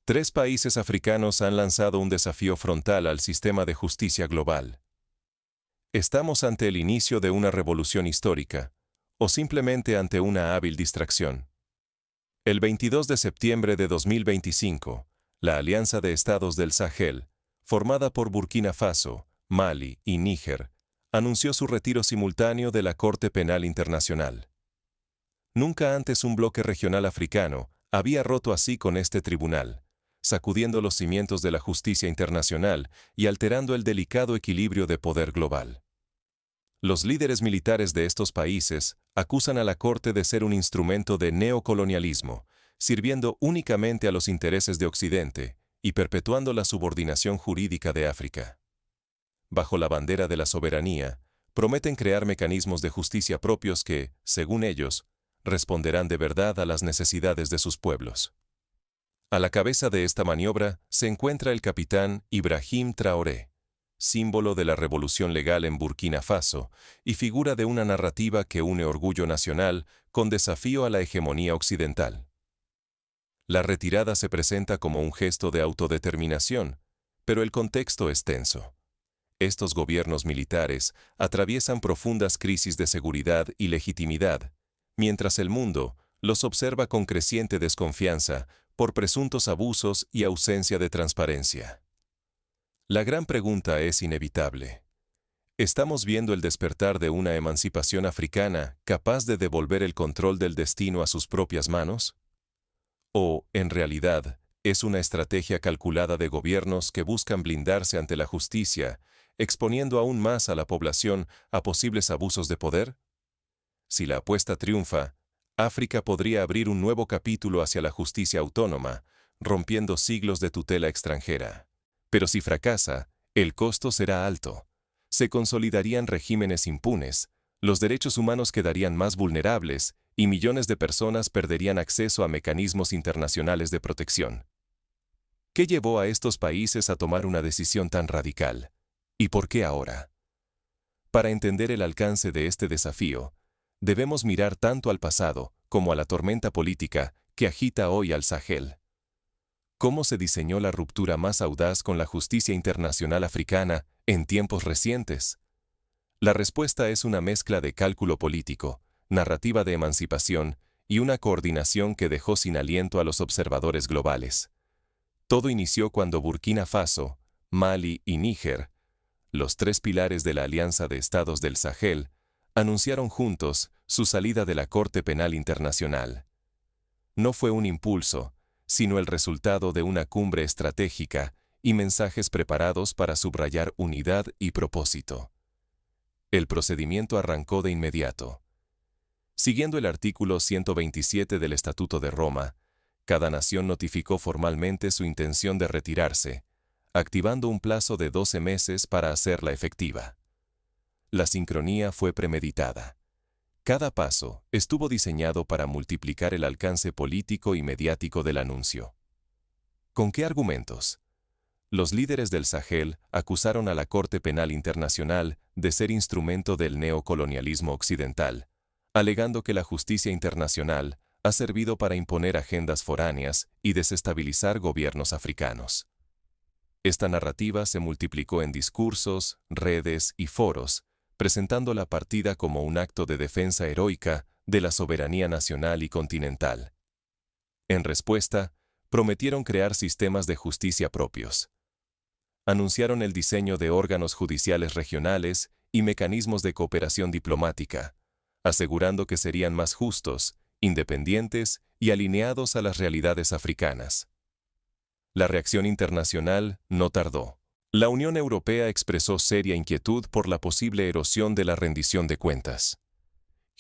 Tres países africanos han lanzado un desafío frontal al sistema de justicia global. ¿Estamos ante el inicio de una revolución histórica, o simplemente ante una hábil distracción? El 22 de septiembre de 2025, la Alianza de Estados del Sahel, formada por Burkina Faso, Mali y Níger, anunció su retiro simultáneo de la Corte Penal Internacional. Nunca antes un bloque regional africano había roto así con este tribunal, sacudiendo los cimientos de la justicia internacional y alterando el delicado equilibrio de poder global. Los líderes militares de estos países acusan a la Corte de ser un instrumento de neocolonialismo, sirviendo únicamente a los intereses de Occidente y perpetuando la subordinación jurídica de África. Bajo la bandera de la soberanía, prometen crear mecanismos de justicia propios que, según ellos, responderán de verdad a las necesidades de sus pueblos. A la cabeza de esta maniobra se encuentra el capitán Ibrahim Traoré, símbolo de la revolución legal en Burkina Faso y figura de una narrativa que une orgullo nacional con desafío a la hegemonía occidental. La retirada se presenta como un gesto de autodeterminación, pero el contexto es tenso. Estos gobiernos militares atraviesan profundas crisis de seguridad y legitimidad, mientras el mundo los observa con creciente desconfianza por presuntos abusos y ausencia de transparencia. La gran pregunta es inevitable. ¿Estamos viendo el despertar de una emancipación africana capaz de devolver el control del destino a sus propias manos? ¿O, en realidad, es una estrategia calculada de gobiernos que buscan blindarse ante la justicia, exponiendo aún más a la población a posibles abusos de poder? Si la apuesta triunfa, África podría abrir un nuevo capítulo hacia la justicia autónoma, rompiendo siglos de tutela extranjera. Pero si fracasa, el costo será alto. Se consolidarían regímenes impunes, los derechos humanos quedarían más vulnerables y millones de personas perderían acceso a mecanismos internacionales de protección. ¿Qué llevó a estos países a tomar una decisión tan radical? ¿Y por qué ahora? Para entender el alcance de este desafío, debemos mirar tanto al pasado como a la tormenta política que agita hoy al Sahel. ¿Cómo se diseñó la ruptura más audaz con la justicia internacional africana en tiempos recientes? La respuesta es una mezcla de cálculo político, narrativa de emancipación y una coordinación que dejó sin aliento a los observadores globales. Todo inició cuando Burkina Faso, Mali y Níger, los tres pilares de la Alianza de Estados del Sahel, anunciaron juntos su salida de la Corte Penal Internacional. No fue un impulso, sino el resultado de una cumbre estratégica y mensajes preparados para subrayar unidad y propósito. El procedimiento arrancó de inmediato. Siguiendo el artículo 127 del Estatuto de Roma, cada nación notificó formalmente su intención de retirarse, activando un plazo de 12 meses para hacerla efectiva. La sincronía fue premeditada. Cada paso estuvo diseñado para multiplicar el alcance político y mediático del anuncio. ¿Con qué argumentos? Los líderes del Sahel acusaron a la Corte Penal Internacional de ser instrumento del neocolonialismo occidental, alegando que la justicia internacional ha servido para imponer agendas foráneas y desestabilizar gobiernos africanos. Esta narrativa se multiplicó en discursos, redes y foros, presentando la partida como un acto de defensa heroica de la soberanía nacional y continental. En respuesta, prometieron crear sistemas de justicia propios. Anunciaron el diseño de órganos judiciales regionales y mecanismos de cooperación diplomática, asegurando que serían más justos, independientes y alineados a las realidades africanas. La reacción internacional no tardó. La Unión Europea expresó seria inquietud por la posible erosión de la rendición de cuentas.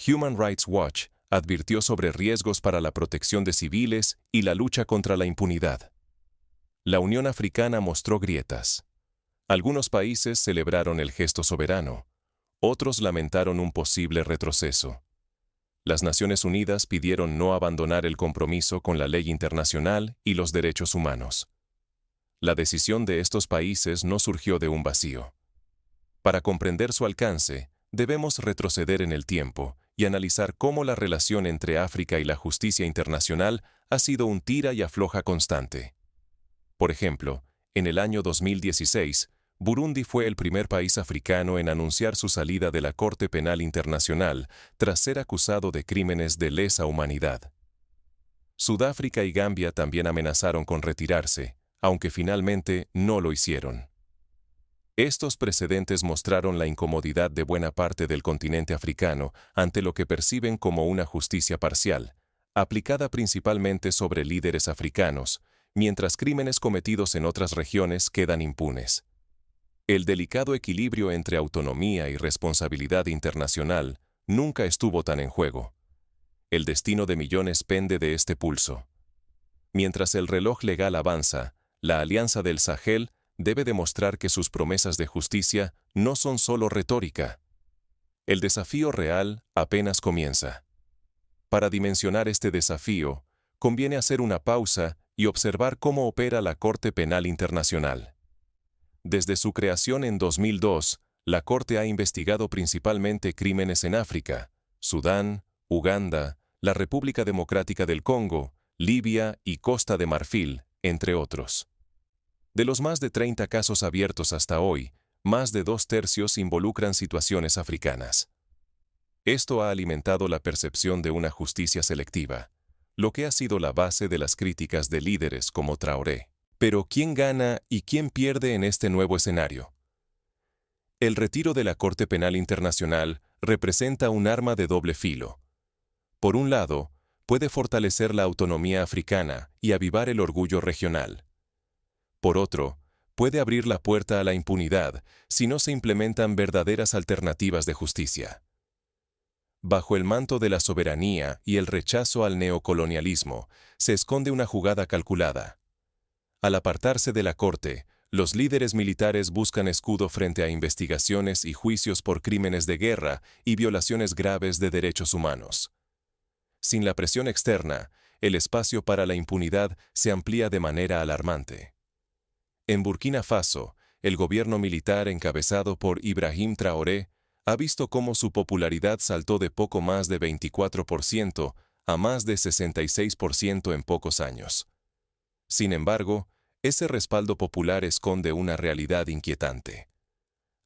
Human Rights Watch advirtió sobre riesgos para la protección de civiles y la lucha contra la impunidad. La Unión Africana mostró grietas. Algunos países celebraron el gesto soberano, otros lamentaron un posible retroceso. Las Naciones Unidas pidieron no abandonar el compromiso con la ley internacional y los derechos humanos. La decisión de estos países no surgió de un vacío. Para comprender su alcance, debemos retroceder en el tiempo y analizar cómo la relación entre África y la justicia internacional ha sido un tira y afloja constante. Por ejemplo, en el año 2016, Burundi fue el primer país africano en anunciar su salida de la Corte Penal Internacional tras ser acusado de crímenes de lesa humanidad. Sudáfrica y Gambia también amenazaron con retirarse, aunque finalmente no lo hicieron. Estos precedentes mostraron la incomodidad de buena parte del continente africano ante lo que perciben como una justicia parcial, aplicada principalmente sobre líderes africanos, mientras crímenes cometidos en otras regiones quedan impunes. El delicado equilibrio entre autonomía y responsabilidad internacional nunca estuvo tan en juego. El destino de millones pende de este pulso. Mientras el reloj legal avanza, la Alianza del Sahel debe demostrar que sus promesas de justicia no son solo retórica. El desafío real apenas comienza. Para dimensionar este desafío, conviene hacer una pausa y observar cómo opera la Corte Penal Internacional. Desde su creación en 2002, la Corte ha investigado principalmente crímenes en África, Sudán, Uganda, la República Democrática del Congo, Libia y Costa de Marfil, entre otros. De los más de 30 casos abiertos hasta hoy, más de 2/3 involucran situaciones africanas. Esto ha alimentado la percepción de una justicia selectiva, lo que ha sido la base de las críticas de líderes como Traoré. Pero ¿quién gana y quién pierde en este nuevo escenario? El retiro de la Corte Penal Internacional representa un arma de doble filo. Por un lado, puede fortalecer la autonomía africana y avivar el orgullo regional. Por otro, puede abrir la puerta a la impunidad si no se implementan verdaderas alternativas de justicia. Bajo el manto de la soberanía y el rechazo al neocolonialismo, se esconde una jugada calculada. Al apartarse de la Corte, los líderes militares buscan escudo frente a investigaciones y juicios por crímenes de guerra y violaciones graves de derechos humanos. Sin la presión externa, el espacio para la impunidad se amplía de manera alarmante. En Burkina Faso, el gobierno militar encabezado por Ibrahim Traoré ha visto cómo su popularidad saltó de poco más de 24% a más de 66% en pocos años. Sin embargo, ese respaldo popular esconde una realidad inquietante.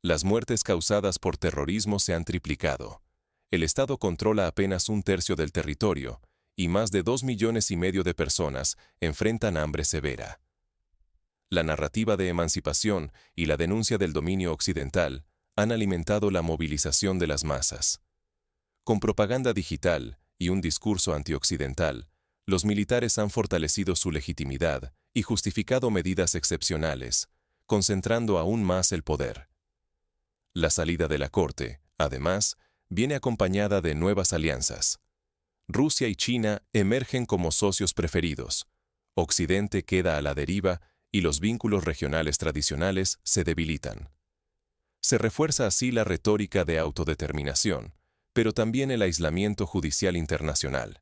Las muertes causadas por terrorismo se han triplicado. El Estado controla apenas 1/3 del territorio y más de 2,5 millones de personas enfrentan hambre severa. La narrativa de emancipación y la denuncia del dominio occidental han alimentado la movilización de las masas. Con propaganda digital y un discurso antioccidental, los militares han fortalecido su legitimidad y justificado medidas excepcionales, concentrando aún más el poder. La salida de la Corte, además, viene acompañada de nuevas alianzas. Rusia y China emergen como socios preferidos. Occidente queda a la deriva y los vínculos regionales tradicionales se debilitan. Se refuerza así la retórica de autodeterminación, pero también el aislamiento judicial internacional.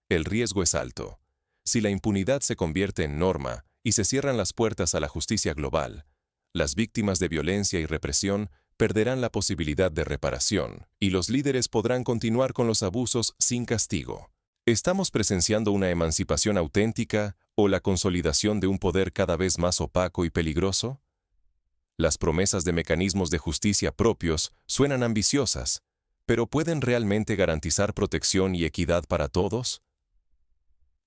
El riesgo es alto. Si la impunidad se convierte en norma y se cierran las puertas a la justicia global, las víctimas de violencia y represión perderán la posibilidad de reparación y los líderes podrán continuar con los abusos sin castigo. ¿Estamos presenciando una emancipación auténtica o la consolidación de un poder cada vez más opaco y peligroso? Las promesas de mecanismos de justicia propios suenan ambiciosas, pero ¿pueden realmente garantizar protección y equidad para todos?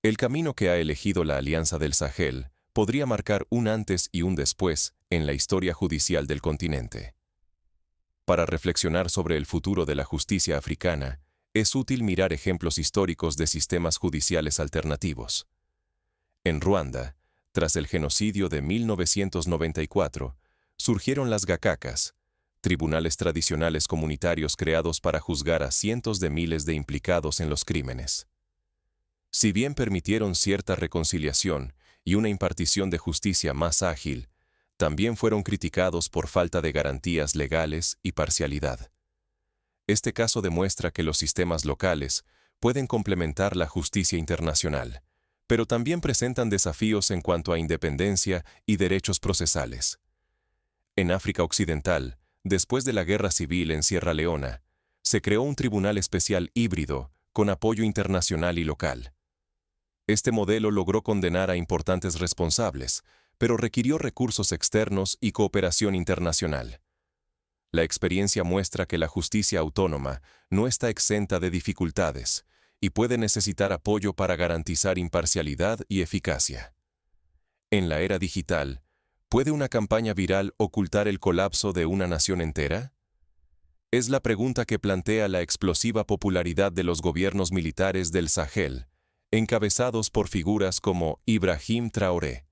El camino que ha elegido la Alianza del Sahel podría marcar un antes y un después en la historia judicial del continente. Para reflexionar sobre el futuro de la justicia africana, es útil mirar ejemplos históricos de sistemas judiciales alternativos. En Ruanda, tras el genocidio de 1994, surgieron las gakacas, tribunales tradicionales comunitarios creados para juzgar a cientos de miles de implicados en los crímenes. Si bien permitieron cierta reconciliación y una impartición de justicia más ágil, también fueron criticados por falta de garantías legales y parcialidad. Este caso demuestra que los sistemas locales pueden complementar la justicia internacional, pero también presentan desafíos en cuanto a independencia y derechos procesales. En África Occidental, después de la Guerra Civil en Sierra Leona, se creó un tribunal especial híbrido con apoyo internacional y local. Este modelo logró condenar a importantes responsables, pero requirió recursos externos y cooperación internacional. La experiencia muestra que la justicia autónoma no está exenta de dificultades y puede necesitar apoyo para garantizar imparcialidad y eficacia. En la era digital, ¿puede una campaña viral ocultar el colapso de una nación entera? Es la pregunta que plantea la explosiva popularidad de los gobiernos militares del Sahel, encabezados por figuras como Ibrahim Traoré.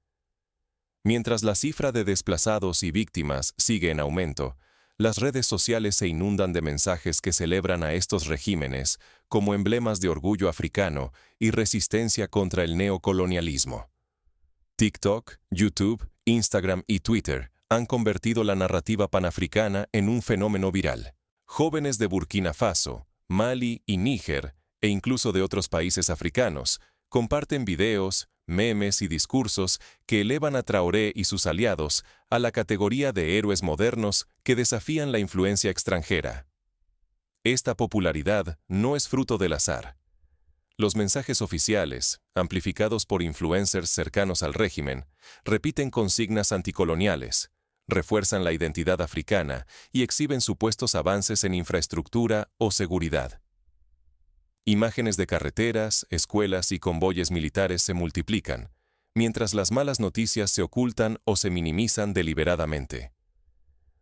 Mientras la cifra de desplazados y víctimas sigue en aumento, las redes sociales se inundan de mensajes que celebran a estos regímenes como emblemas de orgullo africano y resistencia contra el neocolonialismo. TikTok, YouTube, Instagram y Twitter han convertido la narrativa panafricana en un fenómeno viral. Jóvenes de Burkina Faso, Mali y Níger, e incluso de otros países africanos, comparten videos, memes y discursos que elevan a Traoré y sus aliados a la categoría de héroes modernos que desafían la influencia extranjera. Esta popularidad no es fruto del azar. Los mensajes oficiales, amplificados por influencers cercanos al régimen, repiten consignas anticoloniales, refuerzan la identidad africana y exhiben supuestos avances en infraestructura o seguridad. Imágenes de carreteras, escuelas y convoyes militares se multiplican, mientras las malas noticias se ocultan o se minimizan deliberadamente.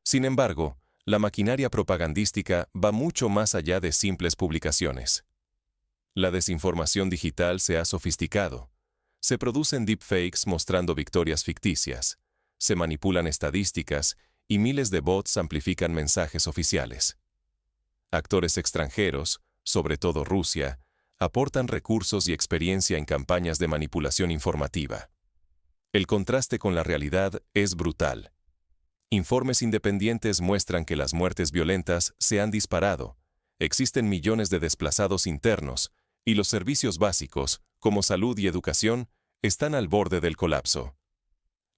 Sin embargo, la maquinaria propagandística va mucho más allá de simples publicaciones. La desinformación digital se ha sofisticado. Se producen deepfakes mostrando victorias ficticias, se manipulan estadísticas y miles de bots amplifican mensajes oficiales. Actores extranjeros, sobre todo Rusia, aportan recursos y experiencia en campañas de manipulación informativa. El contraste con la realidad es brutal. Informes independientes muestran que las muertes violentas se han disparado, existen millones de desplazados internos, y los servicios básicos, como salud y educación, están al borde del colapso.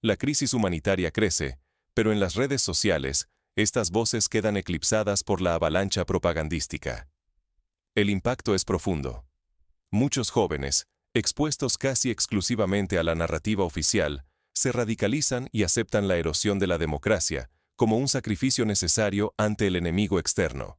La crisis humanitaria crece, pero en las redes sociales, estas voces quedan eclipsadas por la avalancha propagandística. El impacto es profundo. Muchos jóvenes, expuestos casi exclusivamente a la narrativa oficial, se radicalizan y aceptan la erosión de la democracia como un sacrificio necesario ante el enemigo externo.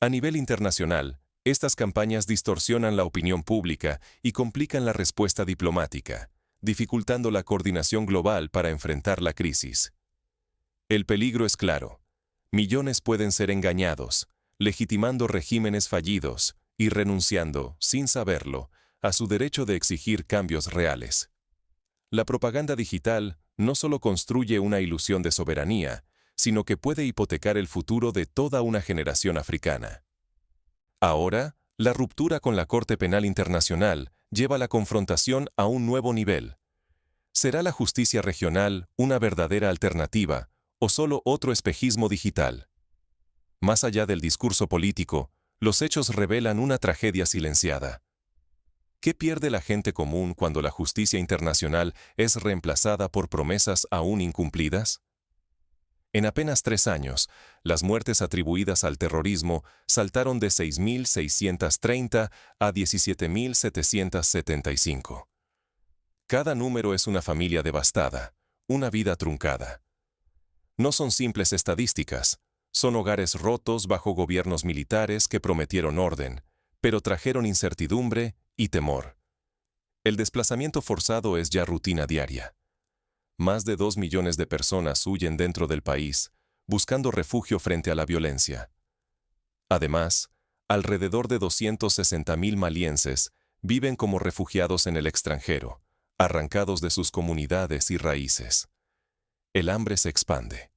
A nivel internacional, estas campañas distorsionan la opinión pública y complican la respuesta diplomática, dificultando la coordinación global para enfrentar la crisis. El peligro es claro. Millones pueden ser engañados, legitimando regímenes fallidos y renunciando, sin saberlo, a su derecho de exigir cambios reales. La propaganda digital no solo construye una ilusión de soberanía, sino que puede hipotecar el futuro de toda una generación africana. Ahora, la ruptura con la Corte Penal Internacional lleva la confrontación a un nuevo nivel. ¿Será la justicia regional una verdadera alternativa o solo otro espejismo digital? Más allá del discurso político, los hechos revelan una tragedia silenciada. ¿Qué pierde la gente común cuando la justicia internacional es reemplazada por promesas aún incumplidas? En apenas 3 años, las muertes atribuidas al terrorismo saltaron de 6.630 a 17.775. Cada número es una familia devastada, una vida truncada. No son simples estadísticas, son hogares rotos bajo gobiernos militares que prometieron orden, pero trajeron incertidumbre y temor. El desplazamiento forzado es ya rutina diaria. Más de 2 millones de personas huyen dentro del país, buscando refugio frente a la violencia. Además, alrededor de 260.000 malienses viven como refugiados en el extranjero, arrancados de sus comunidades y raíces. El hambre se expande.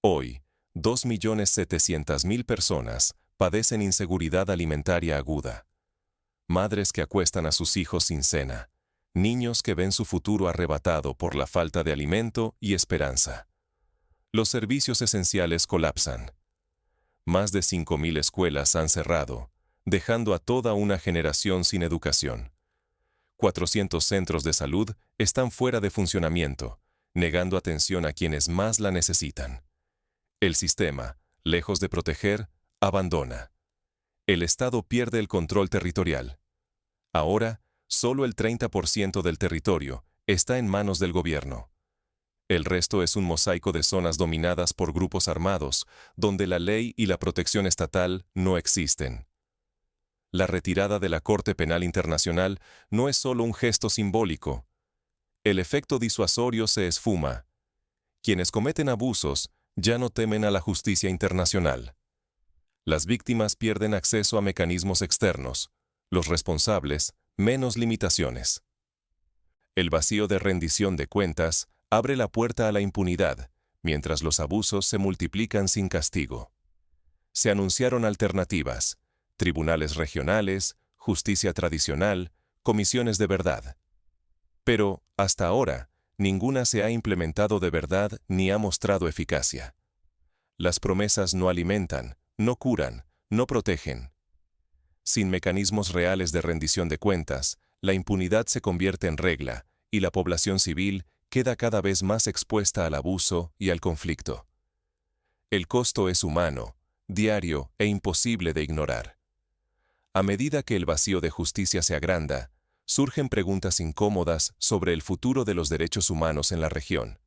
Hoy, 2.700.000 personas padecen inseguridad alimentaria aguda. Madres que acuestan a sus hijos sin cena, niños que ven su futuro arrebatado por la falta de alimento y esperanza. Los servicios esenciales colapsan. Más de 5.000 escuelas han cerrado, dejando a toda una generación sin educación. 400 centros de salud están fuera de funcionamiento, negando atención a quienes más la necesitan. El sistema, lejos de proteger, abandona. El Estado pierde el control territorial. Ahora, solo el 30% del territorio está en manos del gobierno. El resto es un mosaico de zonas dominadas por grupos armados, donde la ley y la protección estatal no existen. La retirada de la Corte Penal Internacional no es solo un gesto simbólico. El efecto disuasorio se esfuma. Quienes cometen abusos ya no temen a la justicia internacional. Las víctimas pierden acceso a mecanismos externos, los responsables menos limitaciones. El vacío de rendición de cuentas abre la puerta a la impunidad, mientras los abusos se multiplican sin castigo. Se anunciaron alternativas: tribunales regionales, justicia tradicional, comisiones de verdad. Pero, hasta ahora, ninguna se ha implementado de verdad ni ha mostrado eficacia. Las promesas no alimentan, no curan, no protegen. Sin mecanismos reales de rendición de cuentas, la impunidad se convierte en regla y la población civil queda cada vez más expuesta al abuso y al conflicto. El costo es humano, diario e imposible de ignorar. A medida que el vacío de justicia se agranda, surgen preguntas incómodas sobre el futuro de los derechos humanos en la región.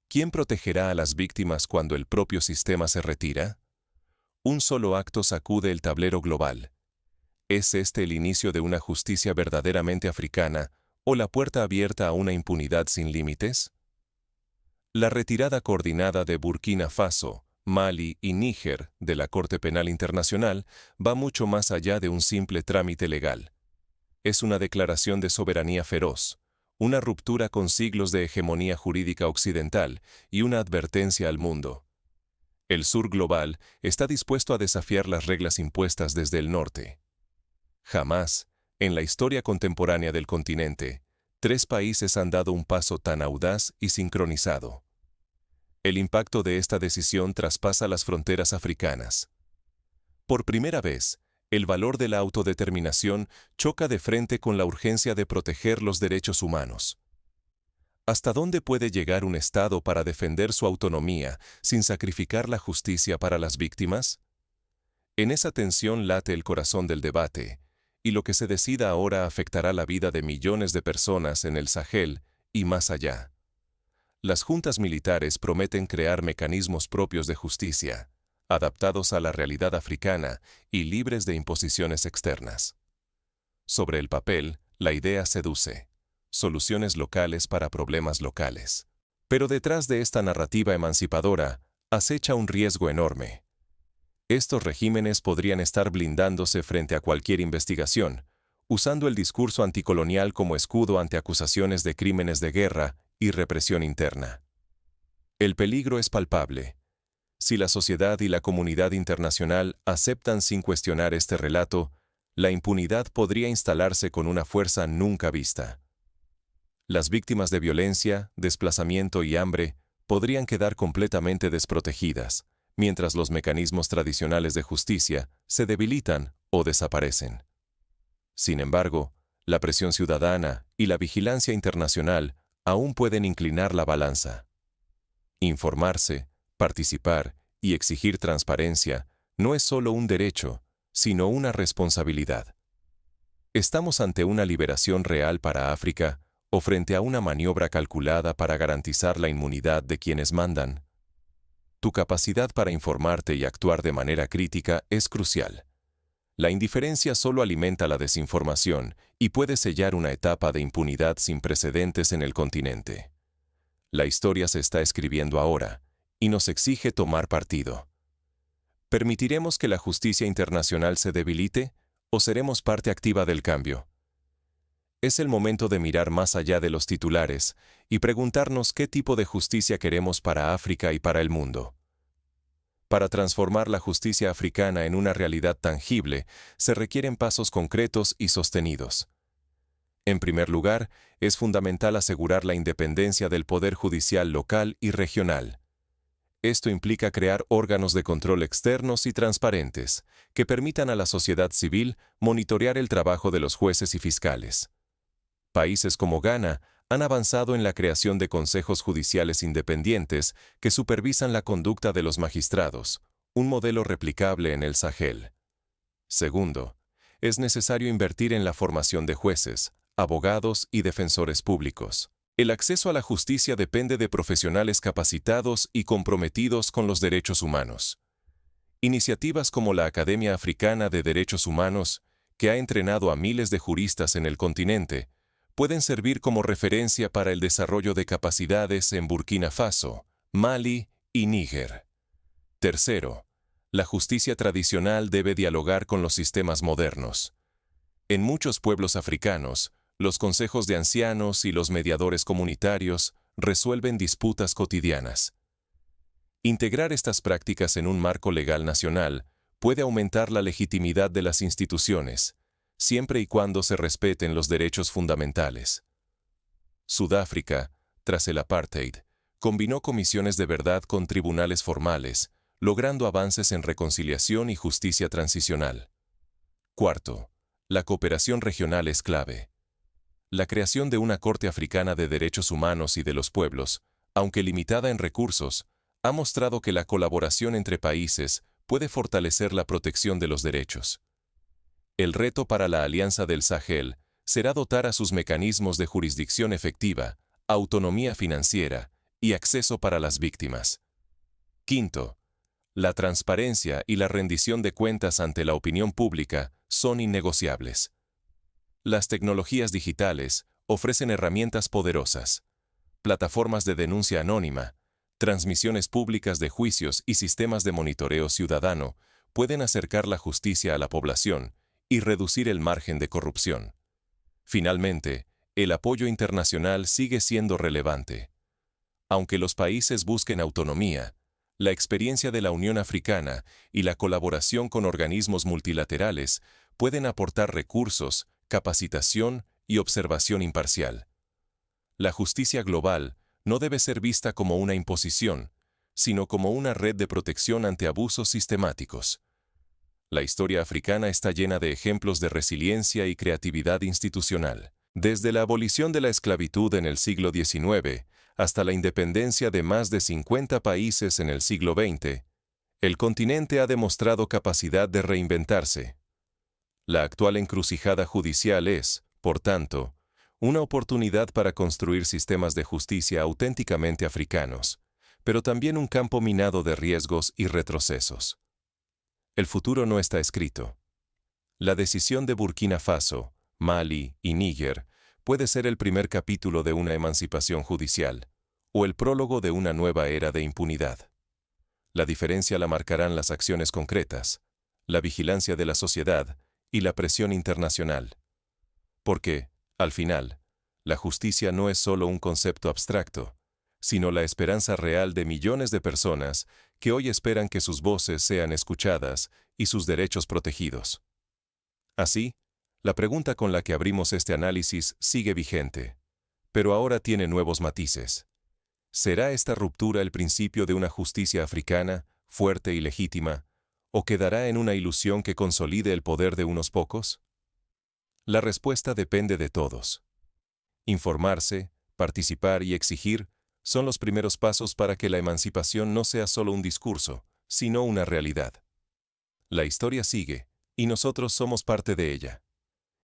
¿Quién protegerá a las víctimas cuando el propio sistema se retira? Un solo acto sacude el tablero global. ¿Es este el inicio de una justicia verdaderamente africana o la puerta abierta a una impunidad sin límites? La retirada coordinada de Burkina Faso, Mali y Níger de la Corte Penal Internacional va mucho más allá de un simple trámite legal. Es una declaración de soberanía feroz, una ruptura con siglos de hegemonía jurídica occidental y una advertencia al mundo. El sur global está dispuesto a desafiar las reglas impuestas desde el norte. Jamás, en la historia contemporánea del continente, 3 países han dado un paso tan audaz y sincronizado. El impacto de esta decisión traspasa las fronteras africanas. Por primera vez, el valor de la autodeterminación choca de frente con la urgencia de proteger los derechos humanos. ¿Hasta dónde puede llegar un Estado para defender su autonomía sin sacrificar la justicia para las víctimas? En esa tensión late el corazón del debate, y lo que se decida ahora afectará la vida de millones de personas en el Sahel y más allá. Las juntas militares prometen crear mecanismos propios de justicia, adaptados a la realidad africana y libres de imposiciones externas. Sobre el papel, la idea seduce: soluciones locales para problemas locales. Pero detrás de esta narrativa emancipadora, acecha un riesgo enorme. Estos regímenes podrían estar blindándose frente a cualquier investigación, usando el discurso anticolonial como escudo ante acusaciones de crímenes de guerra y represión interna. El peligro es palpable. Si la sociedad y la comunidad internacional aceptan sin cuestionar este relato, la impunidad podría instalarse con una fuerza nunca vista. Las víctimas de violencia, desplazamiento y hambre podrían quedar completamente desprotegidas, mientras los mecanismos tradicionales de justicia se debilitan o desaparecen. Sin embargo, la presión ciudadana y la vigilancia internacional aún pueden inclinar la balanza. Informarse, participar y exigir transparencia no es solo un derecho, sino una responsabilidad. ¿Estamos ante una liberación real para África o frente a una maniobra calculada para garantizar la inmunidad de quienes mandan? Tu capacidad para informarte y actuar de manera crítica es crucial. La indiferencia solo alimenta la desinformación y puede sellar una etapa de impunidad sin precedentes en el continente. La historia se está escribiendo ahora y nos exige tomar partido. ¿Permitiremos que la justicia internacional se debilite o seremos parte activa del cambio? Es el momento de mirar más allá de los titulares y preguntarnos qué tipo de justicia queremos para África y para el mundo. Para transformar la justicia africana en una realidad tangible, se requieren pasos concretos y sostenidos. En primer lugar, es fundamental asegurar la independencia del poder judicial local y regional. Esto implica crear órganos de control externos y transparentes, que permitan a la sociedad civil monitorear el trabajo de los jueces y fiscales. Países como Ghana han avanzado en la creación de consejos judiciales independientes que supervisan la conducta de los magistrados, un modelo replicable en el Sahel. Segundo, es necesario invertir en la formación de jueces, abogados y defensores públicos. El acceso a la justicia depende de profesionales capacitados y comprometidos con los derechos humanos. Iniciativas como la Academia Africana de Derechos Humanos, que ha entrenado a miles de juristas en el continente, pueden servir como referencia para el desarrollo de capacidades en Burkina Faso, Mali y Níger. Tercero, la justicia tradicional debe dialogar con los sistemas modernos. En muchos pueblos africanos, los consejos de ancianos y los mediadores comunitarios resuelven disputas cotidianas. Integrar estas prácticas en un marco legal nacional puede aumentar la legitimidad de las instituciones, siempre y cuando se respeten los derechos fundamentales. Sudáfrica, tras el apartheid, combinó comisiones de verdad con tribunales formales, logrando avances en reconciliación y justicia transicional. Cuarto, la cooperación regional es clave. La creación de una Corte Africana de Derechos Humanos y de los Pueblos, aunque limitada en recursos, ha mostrado que la colaboración entre países puede fortalecer la protección de los derechos. El reto para la Alianza del Sahel será dotar a sus mecanismos de jurisdicción efectiva, autonomía financiera y acceso para las víctimas. Quinto, la transparencia y la rendición de cuentas ante la opinión pública son innegociables. Las tecnologías digitales ofrecen herramientas poderosas, plataformas de denuncia anónima, transmisiones públicas de juicios y sistemas de monitoreo ciudadano pueden acercar la justicia a la población y reducir el margen de corrupción. Finalmente, el apoyo internacional sigue siendo relevante. Aunque los países busquen autonomía, la experiencia de la Unión Africana y la colaboración con organismos multilaterales pueden aportar recursos, capacitación y observación imparcial. La justicia global no debe ser vista como una imposición, sino como una red de protección ante abusos sistemáticos. La historia africana está llena de ejemplos de resiliencia y creatividad institucional. Desde la abolición de la esclavitud en el siglo XIX hasta la independencia de más de 50 países en el siglo XX, el continente ha demostrado capacidad de reinventarse. La actual encrucijada judicial es, por tanto, una oportunidad para construir sistemas de justicia auténticamente africanos, pero también un campo minado de riesgos y retrocesos. El futuro no está escrito. La decisión de Burkina Faso, Mali y Níger puede ser el primer capítulo de una emancipación judicial, o el prólogo de una nueva era de impunidad. La diferencia la marcarán las acciones concretas, la vigilancia de la sociedad y la presión internacional. Porque, al final, la justicia no es solo un concepto abstracto, sino la esperanza real de millones de personas que hoy esperan que sus voces sean escuchadas y sus derechos protegidos. Así, la pregunta con la que abrimos este análisis sigue vigente, pero ahora tiene nuevos matices. ¿Será esta ruptura el principio de una justicia africana, fuerte y legítima, o quedará en una ilusión que consolide el poder de unos pocos? La respuesta depende de todos. Informarse, participar y exigir son los primeros pasos para que la emancipación no sea solo un discurso, sino una realidad. La historia sigue, y nosotros somos parte de ella.